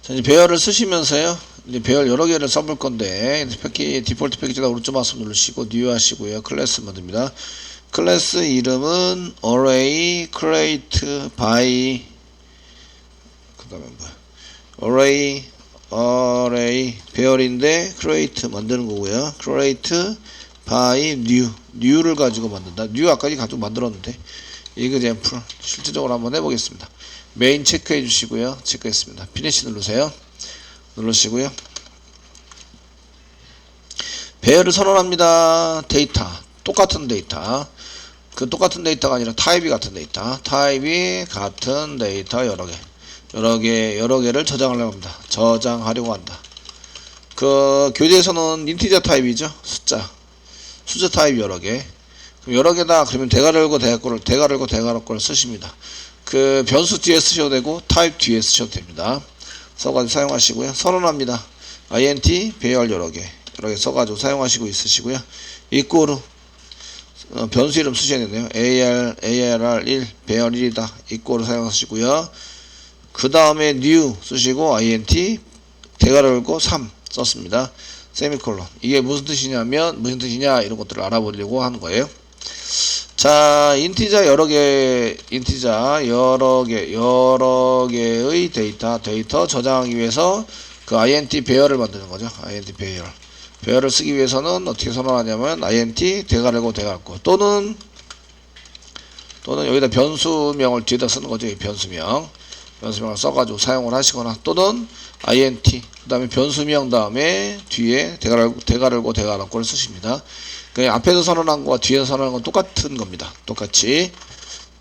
자, 이제 배열을 쓰시면서요. 이제 배열 여러 개를 써볼 건데, 디폴트 패키지다 오른쪽 마우스 누르시고, 뉴 하시고요. 클래스 모드입니다. 클래스 이름은 array create by, 그 다음에 뭐야? array 배열인데, create 만드는 거고요. create by new를 가지고 만든다. new 아까 가지고 만들었는데, example 실제적으로 한번 해보겠습니다. 메인 체크해 주시고요. 체크했습니다. 피니시 누르세요. 누르시고요. 배열을 선언합니다. 데이터 똑같은 데이터, 그 똑같은 데이터가 아니라 타입이 같은 데이터, 타입이 같은 데이터 여러 개를 저장하려고 합니다. 저장하려고 한다. 그 교재에서는 인티저 타입이죠. 숫자 타입 여러 개다. 그러면 대괄호 거를 쓰십니다. 그 변수 뒤에 쓰셔도 되고 타입 뒤에 쓰셔도 됩니다. 써가지고 사용하시고요. 선언합니다. int 배열 여러 개 써가지고 사용하시고 있으시고요. 이꼬르 변수 이름 쓰셔야 되네요. arr1 배열 1이다. 이꼬르 사용하시고요. 그 다음에 new 쓰시고 int 대괄호 열고 3 썼습니다. 세미콜론. 이게 무슨 뜻이냐 이런 것들을 알아보려고 하는 거예요. 자, 인티저 여러 개의 데이터 저장하기 위해서 그 int 배열을 만드는 거죠. int 배열을 쓰기 위해서는 어떻게 선언하냐면 int 대괄호 또는 여기다 변수명을 뒤에다 쓰는 거죠. 이 변수명을 써가지고 사용을 하시거나, 또는 int 그 다음에 변수명 다음에 뒤에 대괄호를 쓰십니다. 그냥 앞에서 선언한 거와 뒤에서 선언한 건 똑같은 겁니다. 똑같이.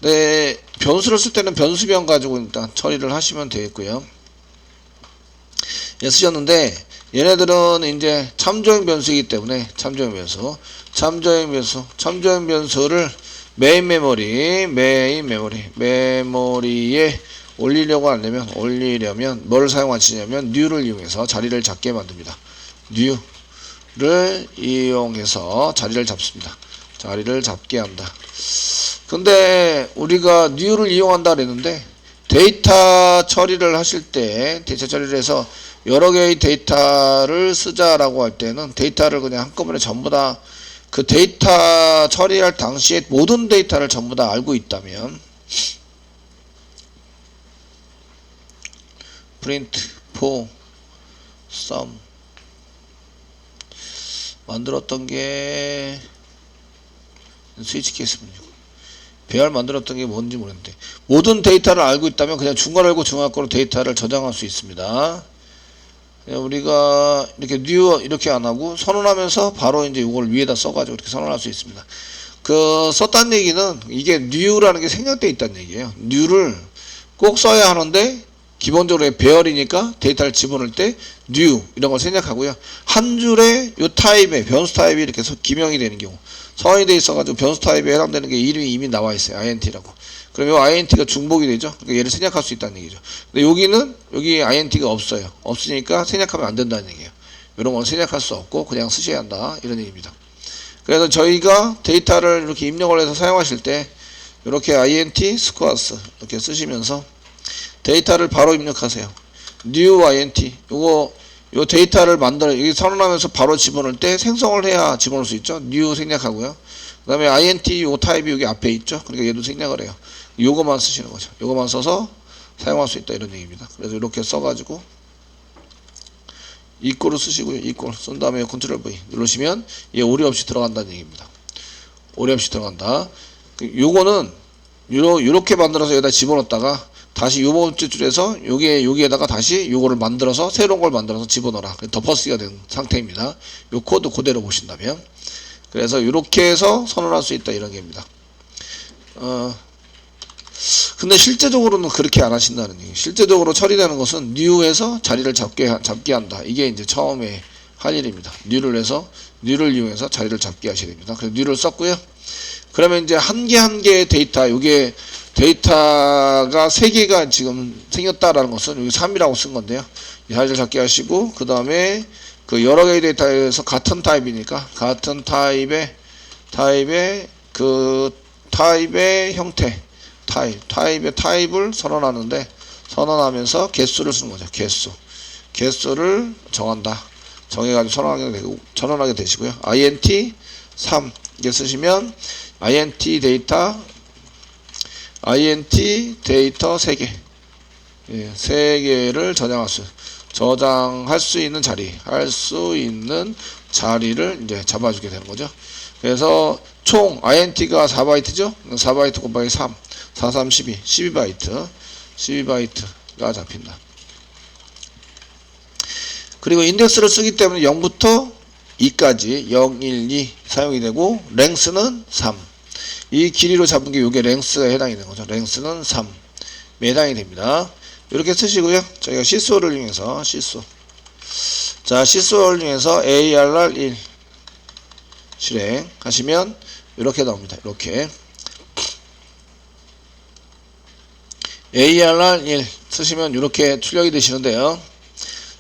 네, 변수를 쓸 때는 변수명 가지고 일단 처리를 하시면 되겠고요. 예, 쓰셨는데 얘네들은 이제 참조형 변수이기 때문에 참조형 변수를 메인 메모리에 올리려면 뭘 사용하시냐면 new를 이용해서 자리를 잡게 만듭니다. new를 이용해서 자리를 잡습니다. 자리를 잡게 한다. 근데 우리가 new를 이용한다 그랬는데, 데이터 처리를 하실 때, 데이터 처리를 해서 여러 개의 데이터를 쓰자라고 할 때는 데이터를 그냥 한꺼번에 전부 다 그 데이터 처리할 당시에 모든 데이터를 전부 다 알고 있다면, print for sum 만들었던 게 스위치 케이스 문제고, 배열 만들었던 게 뭔지 모르겠는데, 모든 데이터를 알고 있다면 그냥 중괄호 열고 중괄호 거로 데이터를 저장할 수 있습니다. 우리가 이렇게 new 이렇게 안 하고 선언하면서 바로 이제 이걸 위에다 써가지고 이렇게 선언할 수 있습니다. 그 썼다는 얘기는 이게 new라는 게 생략되어 있다는 얘기예요. new를 꼭 써야 하는데, 기본적으로 배열이니까 데이터를 집어넣을 때 new 이런 걸 생략하고요. 한 줄에 요 타입에 변수 타입이 이렇게 기명이 되는 경우, 서원이 돼 있어가지고 변수 타입에 해당되는 게 이름이 이미 나와 있어요. int라고. 그럼 요 int가 중복이 되죠. 그러니까 얘를 생략할 수 있다는 얘기죠. 근데 여기 int가 없어요. 없으니까 생략하면 안 된다는 얘기예요. 이런 건 생략할 수 없고 그냥 쓰셔야 한다, 이런 얘기입니다. 그래서 저희가 데이터를 이렇게 입력을 해서 사용하실 때 이렇게 int 스쿼어스 이렇게 쓰시면서 데이터를 바로 입력하세요. new int 요 데이터를 여기 선언하면서 바로 집어넣을 때 생성을 해야 집어넣을 수 있죠. new 생략하고요. 그 다음에 int 요 타입이 여기 앞에 있죠. 그러니까 얘도 생략을 해요. 요거만 쓰시는 거죠. 요거만 써서 사용할 수 있다, 이런 얘기입니다. 그래서 이렇게 써가지고 equal 쓰시고요. equal 쓴 다음에 컨트롤 V 누르시면 얘 오류 없이 들어간다는 얘기입니다. 오류 없이 들어간다. 요거는 요렇게 만들어서 여기다 집어넣었다가 다시 요 번째 줄에서 여기에다가 다시 요거를 만들어서 새로운 걸 만들어서 집어넣어라. 덮어쓰기가 된 상태입니다. 요 코드 그대로 보신다면. 그래서 이렇게 해서 선언할 수 있다, 이런 게입니다. 근데 실제적으로는 그렇게 안 하신다는 얘기. 실제적으로 처리되는 것은 new에서 자리를 잡게 한다. 이게 이제 처음에 할 일입니다. new를 이용해서 자리를 잡게 하셔야 됩니다. 그래서 new를 썼고요. 그러면 이제 한 개의 데이터, 요게 데이터가 3개가 지금 생겼다라는 것은 여기 3이라고 쓴 건데요. 자리를 잡게 하시고, 그 다음에 그 여러 개의 데이터에서 같은 타입이니까 같은 타입의 형태, 타입의 타입을 선언하면서 개수를 쓰는 거죠. 개수를 정한다. 정해가지고 전환하게 되시고요. int 3 이게 쓰시면 int 데이터 3개 3개를 저장할 수 있는 자리를 이제 잡아주게 되는 거죠. 그래서 총 int가 4바이트죠. 4바이트 곱하기 3 4, 3, 12바이트가 잡힌다. 그리고 인덱스를 쓰기 때문에 0부터 2까지 0, 1, 2 사용이 되고 랭스는 3. 이 길이로 잡은 게 이게 랭스가 해당이 되는 거죠. 랭스는 3 해당이 됩니다. 이렇게 쓰시고요. 저희가 시소를 이용해서 시소를 이용해서 ARR 1 실행하시면 이렇게 나옵니다. 이렇게 ARR 1 쓰시면 이렇게 출력이 되시는데요.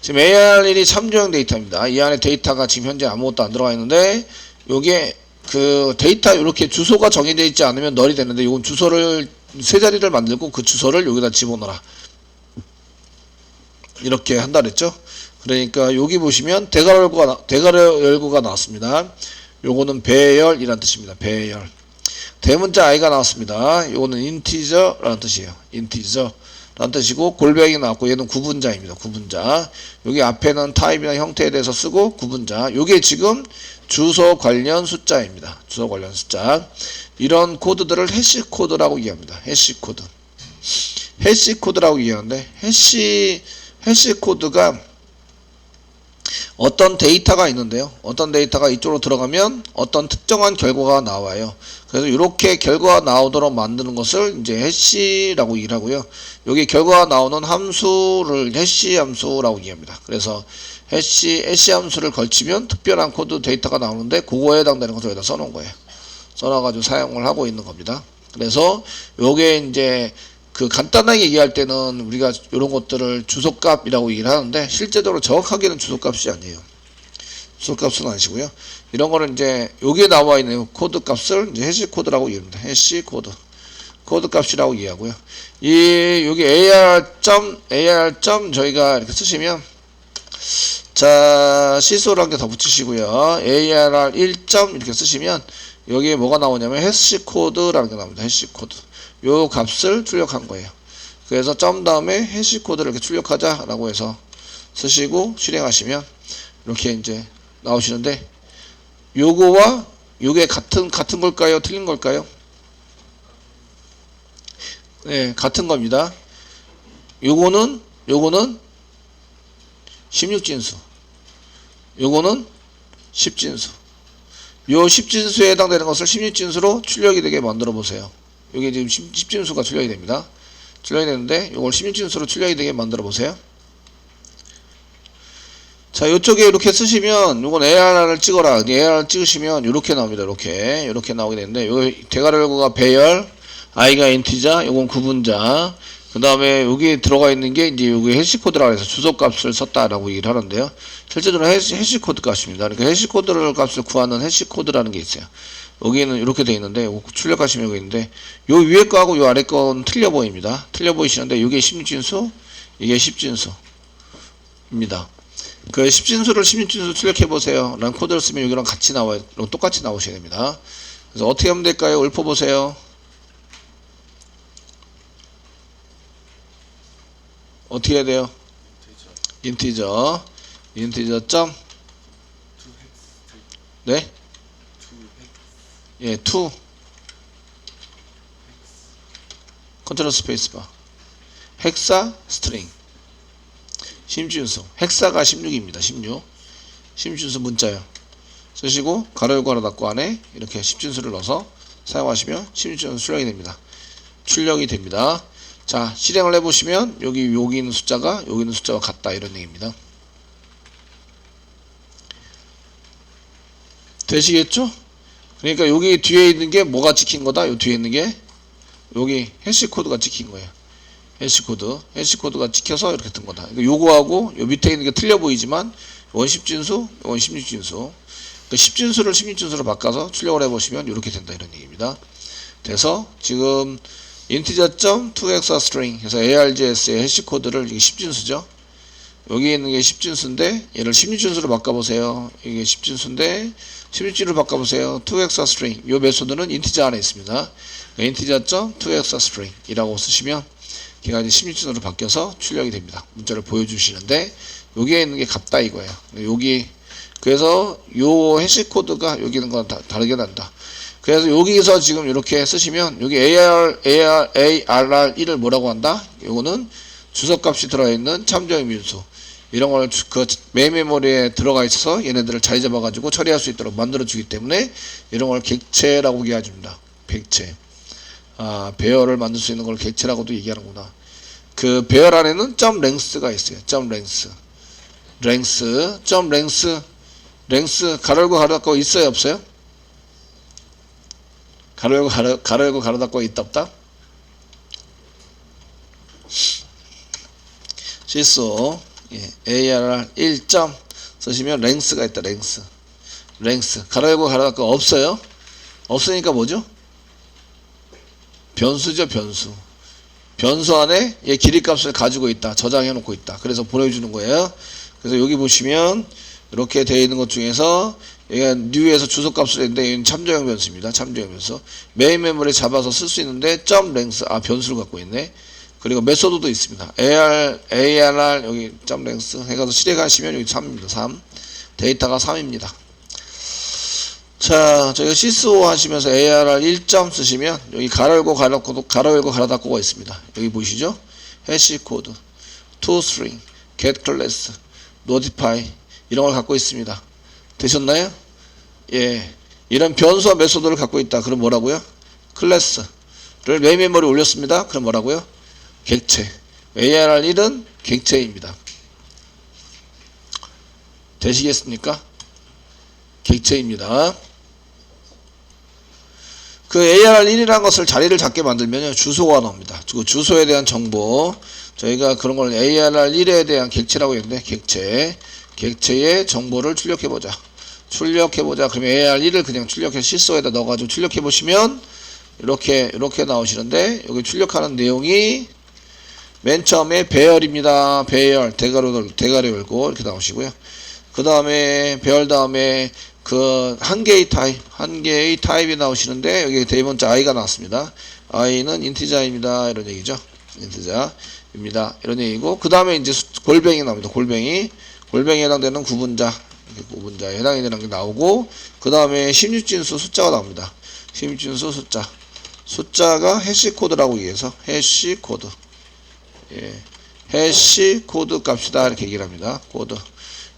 지금 AR1이 참조형 데이터입니다. 이 안에 데이터가 지금 현재 아무것도 안 들어가 있는데 요게 그 데이터 이렇게 주소가 정해져 있지 않으면 널이 되는데 요건 주소를 세 자리를 만들고 그 주소를 여기다 집어넣어라 이렇게 한다 그랬죠. 그러니까 여기 보시면 대괄열구가 나왔습니다. 요거는 배열이란 뜻입니다. 배열. 대문자 i가 나왔습니다. 요거는 인티저라는 뜻이에요. 인티저 라는 뜻이고 골뱅이 나왔고 얘는 구분자입니다. 구분자. 여기 앞에는 타입이나 형태에 대해서 쓰고 구분자. 요게 지금 주소 관련 숫자입니다. 주소 관련 숫자. 이런 코드들을 해시 코드라고 이해합니다. 해시 코드. 해시 코드라고 이해하는데 해시 코드가 어떤 데이터가 있는데요. 어떤 데이터가 이쪽으로 들어가면 어떤 특정한 결과가 나와요. 그래서 이렇게 결과가 나오도록 만드는 것을 이제 해시라고 얘기하고요. 여기 결과가 나오는 함수를 해시 함수라고 이해합니다. 그래서 해시 함수를 걸치면 특별한 코드 데이터가 나오는데 그거에 해당되는 것을 여기다 써놓은 거예요. 써놔가지고 사용을 하고 있는 겁니다. 그래서 요게 이제 그 간단하게 얘기할 때는 우리가 이런 것들을 주소값이라고 얘기를 하는데 실제적으로 정확하게는 주소값이 아니에요. 주소값은 아니시고요. 이런 거는 이제 여기에 나와 있는 코드 값을 이제 해시 코드라고 이해합니다. 해시 코드 값이라고 이해하고요. 여기 AR 저희가 이렇게 쓰시면 자 시소라는 게 더 붙이시고요. ARR 1. 이렇게 쓰시면 여기에 뭐가 나오냐면 해시 코드라는 게 나옵니다. 해시 코드. 요 값을 출력한 거예요. 그래서 점 다음에 해시 코드를 이렇게 출력하자라고 해서 쓰시고 실행하시면 이렇게 이제 나오시는데 요거와 요게 같은 걸까요? 틀린 걸까요? 네, 같은 겁니다. 요거는 16진수. 요거는 10진수. 요 10진수에 해당되는 것을 16진수로 출력이 되게 만들어 보세요. 여기 지금 10진수가 출력이 됩니다. 출력이 되는데 이걸 16진수로 출력이 되게 만들어 보세요. 자, 이쪽에 이렇게 쓰시면 이건 ARR을 찍어라. ARR 찍으시면 이렇게 나옵니다. 이렇게 나오게 되는데 요 대괄열구가 배열, i가 인티자, 요건 구분자. 그 다음에 여기 들어가 있는 게 이제 여기 해시코드라고 해서 주소값을 썼다라고 얘기를 하는데요. 실제적으로 해시코드 값입니다. 그러니까 해시코드를 값을 구하는 해시코드라는 게 있어요. 여기는 이렇게 되어 있는데 출력하시면 여기 있는데 요 위에 거하고 요 아래 거는 틀려 보입니다. 틀려 보이시는데 이게 16진수, 이게 10진수입니다. 그 10진수를 16진수 출력해 보세요. 라는 코드를 쓰면 여기랑 같이 나와요. 똑같이 나오셔야 됩니다. 그래서 어떻게 하면 될까요? 읊어 보세요. 어떻게 해야 돼요? 인티저 점 네? 예, 2 컨트롤 스페이스바 헥사 스트링 16진수 헥사가 16입니다. 16진수 문자요. 쓰시고 가로 열고 하나 닫고 안에 이렇게 10진수를 넣어서 사용하시면 16진수 출력이 됩니다. 자, 실행을 해보시면 여기 있는 숫자가 같다 이런 얘기입니다. 되시겠죠? 그러니까 여기 뒤에 있는 게 뭐가 찍힌 거다? 요 뒤에 있는 게 여기 해시코드가 찍힌 거예요. 해시코드가 찍혀서 이렇게 뜬 거다. 그러니까 요거하고 요 밑에 있는 게 틀려 보이지만 이건 10진수, 이건 16진수. 그 10진수를 16진수로 바꿔서 출력을 해보시면 이렇게 된다 이런 얘기입니다. 그래서 지금 integer.toHexaString 해서 ARJS의 해시코드를 이게 10진수죠. 여기 있는 게 10진수인데 얘를 16진수로 바꿔보세요. 이게 10진수인데 16진수로 바꿔보세요. 2엑사 스트링. 이 메소드는 인티저 안에 있습니다. 인티저.2 2엑사 스트링 이라고 쓰시면 걔가 이제 16진수로 바뀌어서 출력이 됩니다. 문자를 보여주시는데 여기에 있는 게 같다 이거예요. 여기 그래서 요 해시 코드가 여기 있는 건 다르게 난다. 그래서 여기서 지금 이렇게 쓰시면 여기 ARR1을 뭐라고 한다? 요거는 주소값이 들어있는 참조형 변수 이런 걸 그 메인 메모리에 들어가 있어서 얘네들을 자리 잡아 가지고 처리할 수 있도록 만들어 주기 때문에 이런 걸 객체라고 얘기해줍니다. 객체. 배열을 만들 수 있는 걸 객체라고도 얘기하는구나. 그 배열 안에는 점 랭스가 있어요. 점 랭스. 점 랭스 가로 열고 가로 닫고 있어요 없어요? 가로 열고 가로 닫고 있다 없다? 실수. ARR 1점 쓰시면 랭스가 있다. 랭스 가로 열고 가로 닫고 없어요? 없으니까 뭐죠? 변수죠. 변수 안에 얘 길이 값을 가지고 있다. 저장해 놓고 있다. 그래서 보내주는 거예요. 그래서 여기 보시면 이렇게 되어 있는 것 중에서 얘가 new에서 주소값을 했는데 이건 참조형 변수입니다. 참조형 변수. 메인 메모리에 잡아서 쓸 수 있는데 점 랭스 변수를 갖고 있네. 그리고 메소드도 있습니다. ARR 여기 점 랭스 해가지고 실행하시면 여기 3입니다. 3. 데이터가 3입니다. 자, 저희가 sys5 하시면서 ARR 1점 쓰시면 여기 가로 열고 가로 닫고가 있습니다. 여기 보이시죠? 해시 코드, toString, getClass, notify 이런 걸 갖고 있습니다. 되셨나요? 예. 이런 변수와 메소드를 갖고 있다. 그럼 뭐라고요? 클래스를 메인 메모리에 올렸습니다. 그럼 뭐라고요? 객체. ARR1은 객체입니다. 되시겠습니까? 객체입니다. 그 ARR1이라는 것을 자리를 잡게 만들면 주소가 나옵니다. 그 주소에 대한 정보 저희가 그런 걸 ARR1에 대한 객체라고 했는데 객체의 정보를 출력해보자. 그러면 AR1을 그냥 출력해 sys5에다 넣어가지고 출력해보시면 이렇게 나오시는데 여기 출력하는 내용이 맨 처음에 배열입니다. 배열 대가로 열고 이렇게 나오시고요. 그 다음에 배열 다음에 그 한 개의 타입이 나오시는데 여기 네 번째 i가 나왔습니다. i는 인티저입니다. 이런 얘기죠. 인티저입니다. 이런 얘기고 그 다음에 이제 골뱅이 나옵니다. 골뱅이에 해당되는 구분자에 해당되는 게 나오고 그 다음에 16진수 숫자가 나옵니다. 16진수 숫자가 해시코드라고 얘기해서 해시코드 해시코드 값이다 이렇게 얘기를 합니다. 코드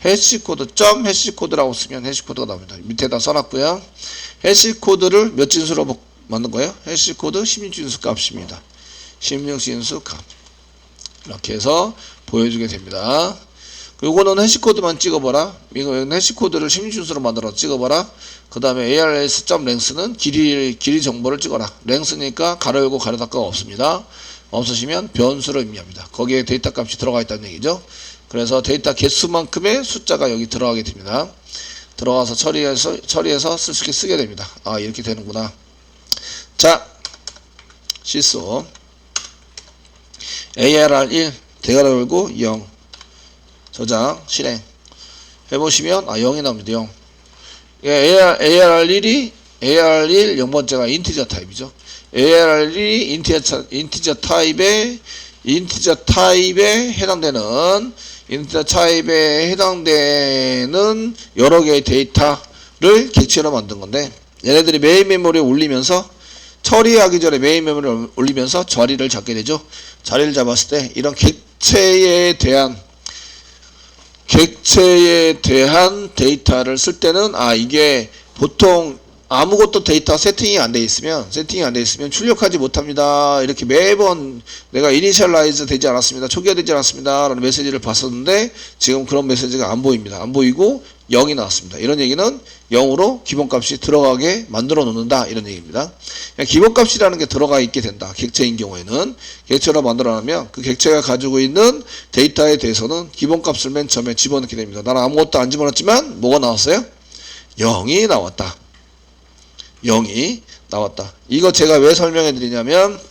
해시코드 점 해시코드라고 쓰면 해시코드가 나옵니다. 밑에다 써놨고요. 해시코드를 몇 진수로 만든 거예요? 해시코드 16진수 값입니다. 16진수 값 이렇게 해서 보여주게 됩니다. 요거는 해시코드만 찍어봐라. 이거 해시코드를 16진수로 만들어서 찍어봐라. 그 다음에 ARS.랭스는 길이 정보를 찍어라. 랭스니까 가로 열고 가로 닫고가 없습니다. 없으시면 변수로 의미합니다. 거기에 데이터 값이 들어가 있다는 얘기죠. 그래서 데이터 개수만큼의 숫자가 여기 들어가게 됩니다. 들어가서 처리해서 쓸 수 있게 쓰게 됩니다. 이렇게 되는구나. 자, sys5 ARR1 대가로 열고 0 저장 실행 해보시면 0이 나옵니다. 0 ARR1 0번째가 인티저 타입이죠. ARR1이 인티저 타입에 해당되는 여러 개의 데이터를 객체로 만든 건데 얘네들이 메인 메모리에 올리면서 처리하기 전에 메인 메모리에 올리면서 자리를 잡게 되죠. 자리를 잡았을 때 이런 객체에 대한 데이터를 쓸 때는 이게 보통 아무것도 데이터 세팅이 안 돼 있으면 출력하지 못합니다. 이렇게 매번 내가 이니셜라이즈 되지 않았습니다. 초기화되지 않았습니다. 라는 메시지를 봤었는데 지금 그런 메시지가 안 보입니다. 안 보이고 0이 나왔습니다. 이런 얘기는 0으로 기본값이 들어가게 만들어 놓는다. 이런 얘기입니다. 기본값이라는 게 들어가 있게 된다. 객체인 경우에는 객체로 만들어 놓으면 그 객체가 가지고 있는 데이터에 대해서는 기본값을 맨 처음에 집어넣게 됩니다. 나는 아무것도 안 집어넣었지만 뭐가 나왔어요? 0이 나왔다. 0이 나왔다. 이거 제가 왜 설명해 드리냐면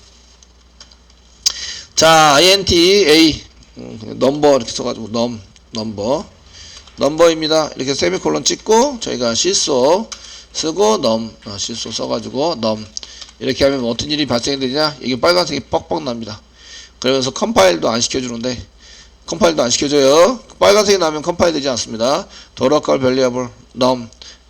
자, int a 그냥 넘버 이렇게 써가지고 넘버입니다. 이렇게 세미콜론 찍고 저희가 시소 쓰고 시소 써가지고 이렇게 하면 어떤 일이 발생이 되냐, 이게 빨간색이 뻑뻑 납니다. 그러면서 컴파일도 안 시켜주는데, 컴파일도 안 시켜줘요. 빨간색이 나면 컴파일 되지 않습니다. 더러컬 밸리어블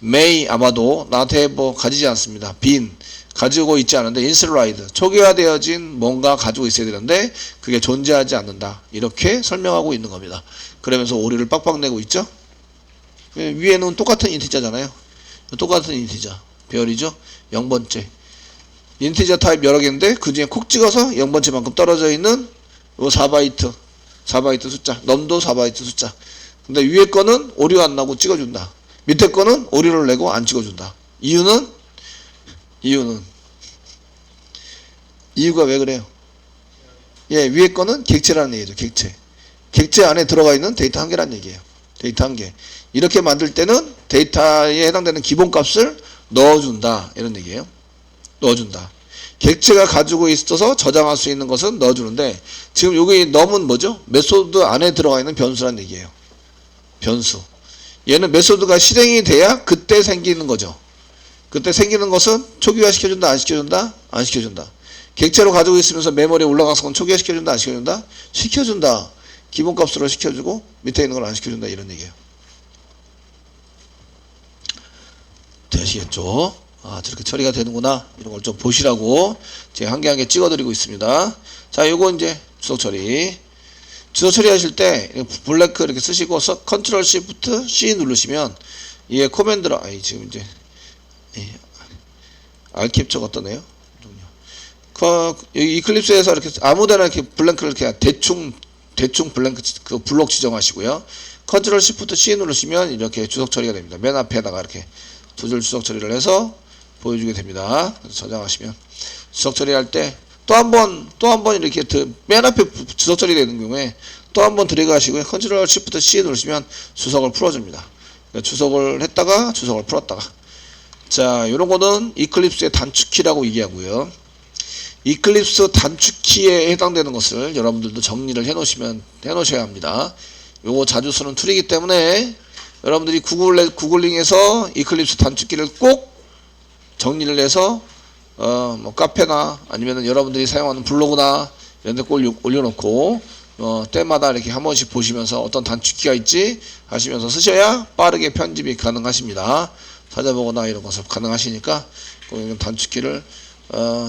may 아마도 not have 가지지 않습니다. 빈 가지고 있지 않은데 인슬라이드 초기화되어진 뭔가 가지고 있어야 되는데 그게 존재하지 않는다, 이렇게 설명하고 있는 겁니다. 그러면서 오류를 빡빡 내고 있죠. 위에는 똑같은 인티저잖아요. 똑같은 인티저 별이죠. 0번째 인티저 타입 여러 개인데 그 중에 콕 찍어서 0번째만큼 떨어져 있는 요 4바이트 숫자, 넘도 4바이트 숫자. 근데 위에 거는 오류 안 나고 찍어준다, 밑에 거는 오류를 내고 안 찍어준다. 이유가 왜 그래요? 예, 위에 거는 객체라는 얘기죠. 객체 안에 들어가 있는 데이터 한 개라는 얘기예요. 데이터 한 개. 이렇게 만들 때는 데이터에 해당되는 기본값을 넣어준다, 이런 얘기예요. 넣어준다. 객체가 가지고 있어서 저장할 수 있는 것은 넣어주는데, 지금 여기 넘은 뭐죠? 메소드 안에 들어가 있는 변수란 얘기예요. 변수. 얘는 메소드가 실행이 돼야 그때 생기는 거죠. 그때 생기는 것은 초기화 시켜준다, 안 시켜준다? 안 시켜준다. 객체로 가지고 있으면서 메모리에 올라가서 그건 초기화 시켜준다, 안 시켜준다? 시켜준다. 기본값으로 시켜주고 밑에 있는 걸 안 시켜준다, 이런 얘기예요. 되시겠죠? 아, 저렇게 처리가 되는구나, 이런 걸 좀 보시라고 제가 한 개 한 개 찍어드리고 있습니다. 자, 요거 이제 주소 처리하실 때 블랭크 이렇게 쓰시고 컨트롤 시프트 C 누르시면 이게 코맨드로 지금 이제 알캡처가 떠네요. 여기 이클립스에서 이렇게 아무데나 이렇게 블랭크를 이렇게 대충 블랭크 그 블록 지정하시고요. 컨트롤 시프트 C 누르시면 이렇게 주석 처리가 됩니다. 맨 앞에다가 이렇게 두 줄 주석 처리를 해서 보여주게 됩니다. 그래서 저장하시면 주석 처리할 때 또 한 번 이렇게 맨 앞에 주석 처리되는 경우에 또 한 번 들어가시고요. 컨트롤 시프트 C 누르시면 주석을 풀어줍니다. 그러니까 주석을 했다가 주석을 풀었다가. 자, 이런 거는 이클립스의 단축키라고 얘기하고요. 이클립스 단축키에 해당되는 것을 여러분들도 정리를 해놓으셔야 합니다. 요거 자주 쓰는 툴이기 때문에 여러분들이 구글링에서 이클립스 단축키를 꼭 정리를 해서 뭐 카페나 아니면은 여러분들이 사용하는 블로그나 이런 데 꼭 올려놓고 때마다 이렇게 한 번씩 보시면서 어떤 단축키가 있지 하시면서 쓰셔야 빠르게 편집이 가능하십니다. 찾아보거나 이런 것을 가능하시니까 단축키를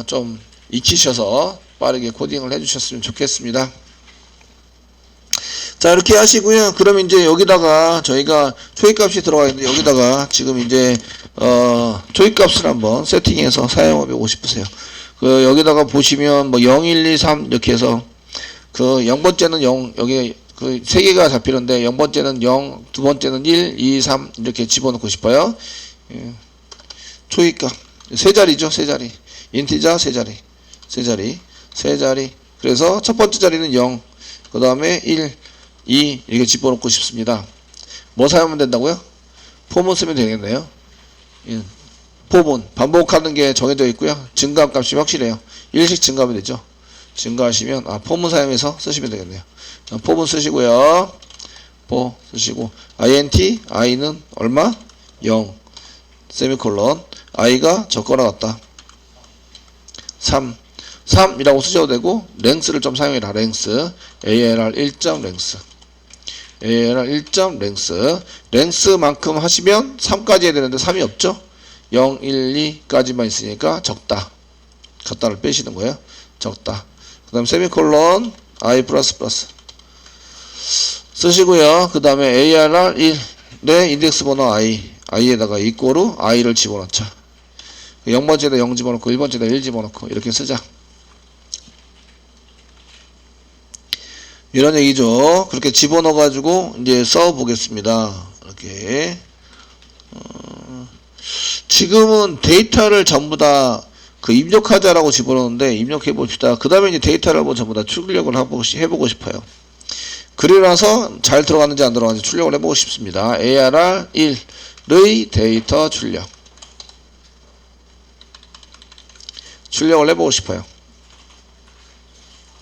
좀 익히셔서 빠르게 코딩을 해주셨으면 좋겠습니다. 자, 이렇게 하시고요. 그러면 이제 여기다가 저희가 초입값이 들어가 있는데 여기다가 지금 이제 초입값을 한번 세팅해서 사용해 보고 싶으세요. 그 여기다가 보시면 뭐 0, 1, 2, 3 이렇게 해서 그 0번째는 0 여기 그 3개가 잡히는데 0번째는 0, 두 번째는 1, 2, 3 이렇게 집어넣고 싶어요. 초입값 세 자리죠. 세 자리. 인티저 세 자리. 그래서 첫 번째 자리는 0, 그 다음에 1, 2 이렇게 집어넣고 싶습니다. 뭐 사용하면 된다고요? 포문 쓰면 되겠네요. 포문 반복하는 게 정해져 있고요. 증가함 값이 확실해요. 1씩 증가하면 되죠. 증가하시면 포문 사용해서 쓰시면 되겠네요. 포문 쓰시고요. 포 쓰시고 int i는 얼마? 0 세미콜론 i가 적거나 같다. 3이라고 쓰셔도 되고 랭스를 좀 사용해라. 랭스 ALR 1점 랭스 ALR 1점 랭스만큼 하시면 3까지 해야 되는데 3이 없죠. 0, 1, 2까지만 있으니까 적다. 갖다를 빼시는 거예요. 적다. 그 다음 세미콜론 I 플러스 쓰시고요. 그 다음에 ARR 1의 인덱스 번호 i에다가 이꼬르 i를 집어넣자. 0번째에다 0 집어넣고 1번째에다 1 집어넣고 이렇게 쓰자. 이런 얘기죠. 그렇게 집어넣어 가지고 이제 써 보겠습니다. 이렇게 지금은 데이터를 전부 다 그 입력하자라고 집어넣는데 입력해 봅시다. 그 다음에 이제 데이터를 한번 전부 다 출력을 해보고 싶어요. 그래서 잘 들어갔는지 안 들어갔는지 출력을 해보고 싶습니다. ARR 1의 데이터 출력을 해보고 싶어요.